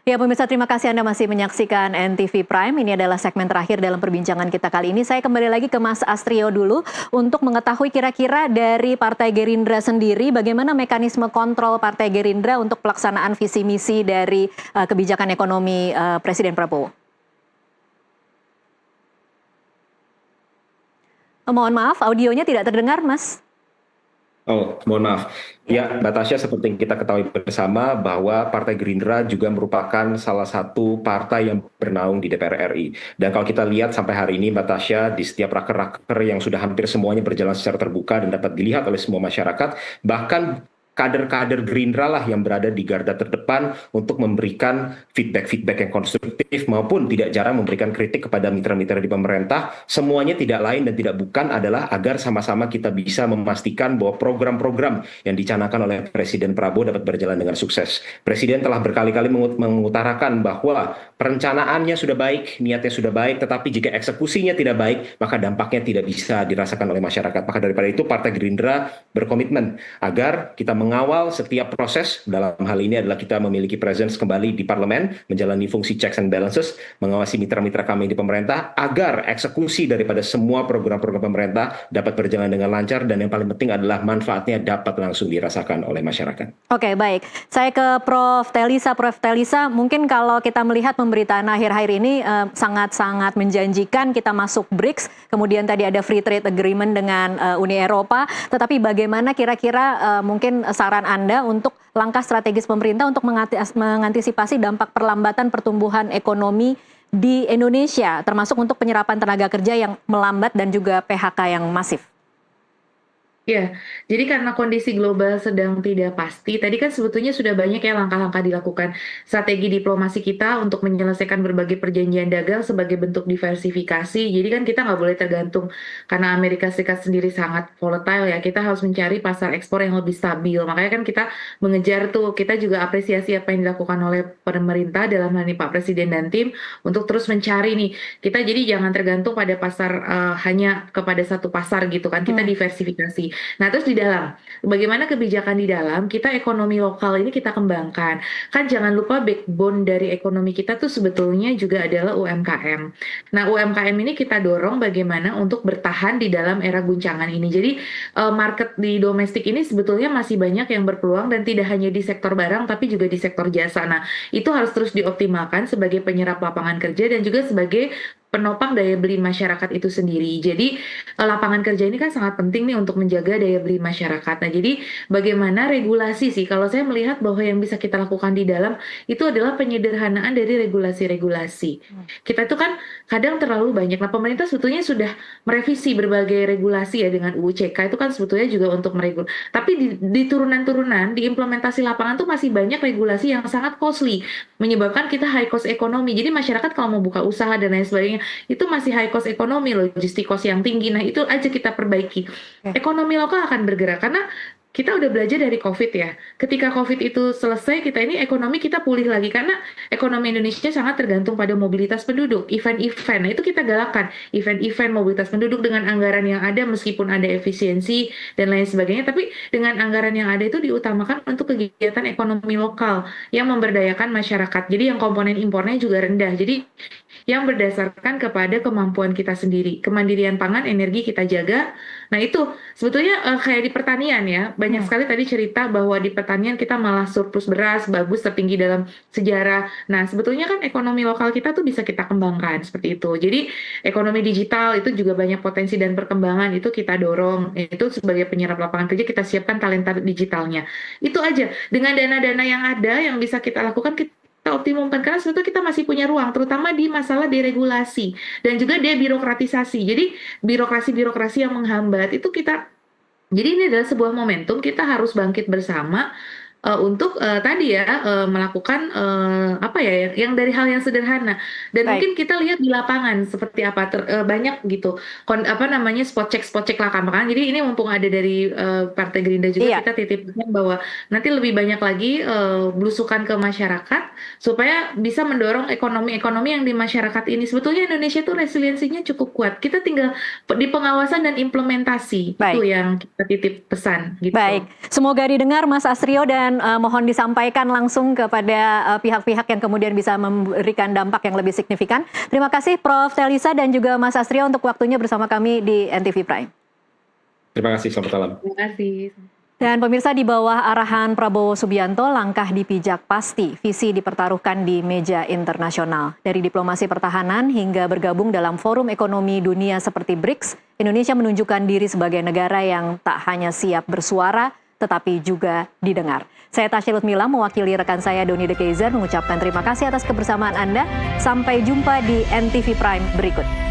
Ya pemirsa, terima kasih Anda masih menyaksikan NTV Prime. Ini adalah segmen terakhir dalam perbincangan kita kali ini. Saya kembali lagi ke Mas Astrio dulu untuk mengetahui kira-kira dari Partai Gerindra sendiri bagaimana mekanisme kontrol Partai Gerindra untuk pelaksanaan visi misi dari kebijakan ekonomi Presiden Prabowo. Mohon maaf, audionya tidak terdengar, Mas. Oh, mohon maaf. Ya, Mbak Tasya, seperti yang kita ketahui bersama bahwa Partai Gerindra juga merupakan salah satu partai yang bernaung di DPR RI. Dan kalau kita lihat sampai hari ini, Mbak Tasya, di setiap raker-raker yang sudah hampir semuanya berjalan secara terbuka dan dapat dilihat oleh semua masyarakat, bahkan kader-kader Gerindra lah yang berada di garda terdepan untuk memberikan feedback-feedback yang konstruktif maupun tidak jarang memberikan kritik kepada mitra-mitra di pemerintah. Semuanya tidak lain dan tidak bukan adalah agar sama-sama kita bisa memastikan bahwa program-program yang dicanangkan oleh Presiden Prabowo dapat berjalan dengan sukses. Presiden telah berkali-kali mengutarakan bahwa perencanaannya sudah baik, niatnya sudah baik, tetapi jika eksekusinya tidak baik, maka dampaknya tidak bisa dirasakan oleh masyarakat. Maka daripada itu Partai Gerindra berkomitmen agar kita mengawal setiap proses. Dalam hal ini adalah kita memiliki presence kembali di parlemen, menjalani fungsi checks and balances, mengawasi mitra-mitra kami di pemerintah, agar eksekusi daripada semua program-program pemerintah dapat berjalan dengan lancar, dan yang paling penting adalah manfaatnya dapat langsung dirasakan oleh masyarakat. Oke, baik. Saya ke Prof. Telisa. Prof. Telisa, mungkin kalau kita melihat pemberitaan akhir-akhir ini sangat-sangat menjanjikan kita masuk BRICS, kemudian tadi ada free trade agreement dengan Uni Eropa, tetapi bagaimana kira-kira mungkin saran Anda untuk langkah strategis pemerintah untuk mengantisipasi dampak perlambatan pertumbuhan ekonomi di Indonesia, termasuk untuk penyerapan tenaga kerja yang melambat dan juga PHK yang masif? Ya, jadi karena kondisi global sedang tidak pasti, tadi kan sebetulnya sudah banyak ya langkah-langkah dilakukan. Strategi diplomasi kita untuk menyelesaikan berbagai perjanjian dagang sebagai bentuk diversifikasi. Jadi kan kita nggak boleh tergantung, karena Amerika Serikat sendiri sangat volatile ya, kita harus mencari pasar ekspor yang lebih stabil. Makanya kan kita mengejar tuh, kita juga apresiasi apa yang dilakukan oleh pemerintah dalam hal ini Pak Presiden dan tim, untuk terus mencari nih. Kita jadi jangan tergantung pada pasar, hanya kepada satu pasar gitu kan, kita diversifikasi. Nah, terus di dalam, bagaimana kebijakan di dalam, kita ekonomi lokal ini kita kembangkan. Kan jangan lupa backbone dari ekonomi kita tuh sebetulnya juga adalah UMKM. Nah, UMKM ini kita dorong bagaimana untuk bertahan di dalam era guncangan ini. Jadi, market di domestik ini sebetulnya masih banyak yang berpeluang dan tidak hanya di sektor barang, tapi juga di sektor jasa. Nah, itu harus terus dioptimalkan sebagai penyerap lapangan kerja dan juga sebagai penopang daya beli masyarakat itu sendiri. Jadi lapangan kerja ini kan sangat penting nih untuk menjaga daya beli masyarakat. Nah, jadi bagaimana regulasi sih? Kalau saya melihat bahwa yang bisa kita lakukan di dalam itu adalah penyederhanaan dari regulasi-regulasi. Kita itu kan kadang terlalu banyak. Nah, pemerintah sebetulnya sudah merevisi berbagai regulasi ya dengan UU CK, itu kan sebetulnya juga untuk meregul. Tapi di turunan-turunan, di implementasi lapangan tuh masih banyak regulasi yang sangat costly, menyebabkan kita high cost ekonomi. Jadi masyarakat kalau mau buka usaha dan lain sebagainya, itu masih high cost ekonomi, logistik cost yang tinggi. Nah, itu aja kita perbaiki. Ekonomi lokal akan bergerak karena kita udah belajar dari COVID ya. Ketika COVID itu selesai, kita ini ekonomi kita pulih lagi karena ekonomi Indonesia sangat tergantung pada mobilitas penduduk, event-event. Nah, itu kita galakkan event-event mobilitas penduduk dengan anggaran yang ada, meskipun ada efisiensi dan lain sebagainya, tapi dengan anggaran yang ada itu diutamakan untuk kegiatan ekonomi lokal yang memberdayakan masyarakat. Jadi yang komponen impornya juga rendah. Jadi yang berdasarkan kepada kemampuan kita sendiri. Kemandirian pangan, energi kita jaga. Nah, itu sebetulnya kayak di pertanian ya. Banyak sekali tadi cerita bahwa di pertanian kita malah surplus beras, bagus, tertinggi dalam sejarah. Nah, sebetulnya kan ekonomi lokal kita tuh bisa kita kembangkan seperti itu. Jadi ekonomi digital itu juga banyak potensi dan perkembangan, itu kita dorong. Itu sebagai penyerap lapangan kerja, kita siapkan talenta digitalnya. Itu aja. Dengan dana-dana yang ada yang bisa kita lakukan, kita optimumkan karena sebetulnya kita masih punya ruang, terutama di masalah deregulasi dan juga debirokratisasi. Jadi birokrasi-birokrasi yang menghambat itu kita, jadi ini adalah sebuah momentum kita harus bangkit bersama untuk tadi ya melakukan apa ya yang dari hal yang sederhana dan mungkin kita lihat di lapangan seperti apa banyak gitu apa namanya spot check lapangan. Jadi ini mumpung ada dari Partai Gerindra juga, kita titipkan bahwa nanti lebih banyak lagi belusukan ke masyarakat supaya bisa mendorong ekonomi yang di masyarakat ini. Sebetulnya Indonesia tuh resiliensinya cukup kuat. Kita tinggal di pengawasan dan implementasi. Itu yang kita titip pesan gitu. Baik, semoga didengar Mas Astrio dan kemudian mohon disampaikan langsung kepada pihak-pihak yang kemudian bisa memberikan dampak yang lebih signifikan. Terima kasih Prof. Telisa dan juga Mas Astrio untuk waktunya bersama kami di NTV Prime. Terima kasih, selamat malam. Terima kasih. Dan pemirsa, di bawah arahan Prabowo Subianto, langkah dipijak pasti, visi dipertaruhkan di meja internasional. Dari diplomasi pertahanan hingga bergabung dalam forum ekonomi dunia seperti BRICS, Indonesia menunjukkan diri sebagai negara yang tak hanya siap bersuara, tetapi juga didengar. Saya Tasya Lutmila, mewakili rekan saya Doni De Keizer, mengucapkan terima kasih atas kebersamaan Anda. Sampai jumpa di NTV Prime berikut.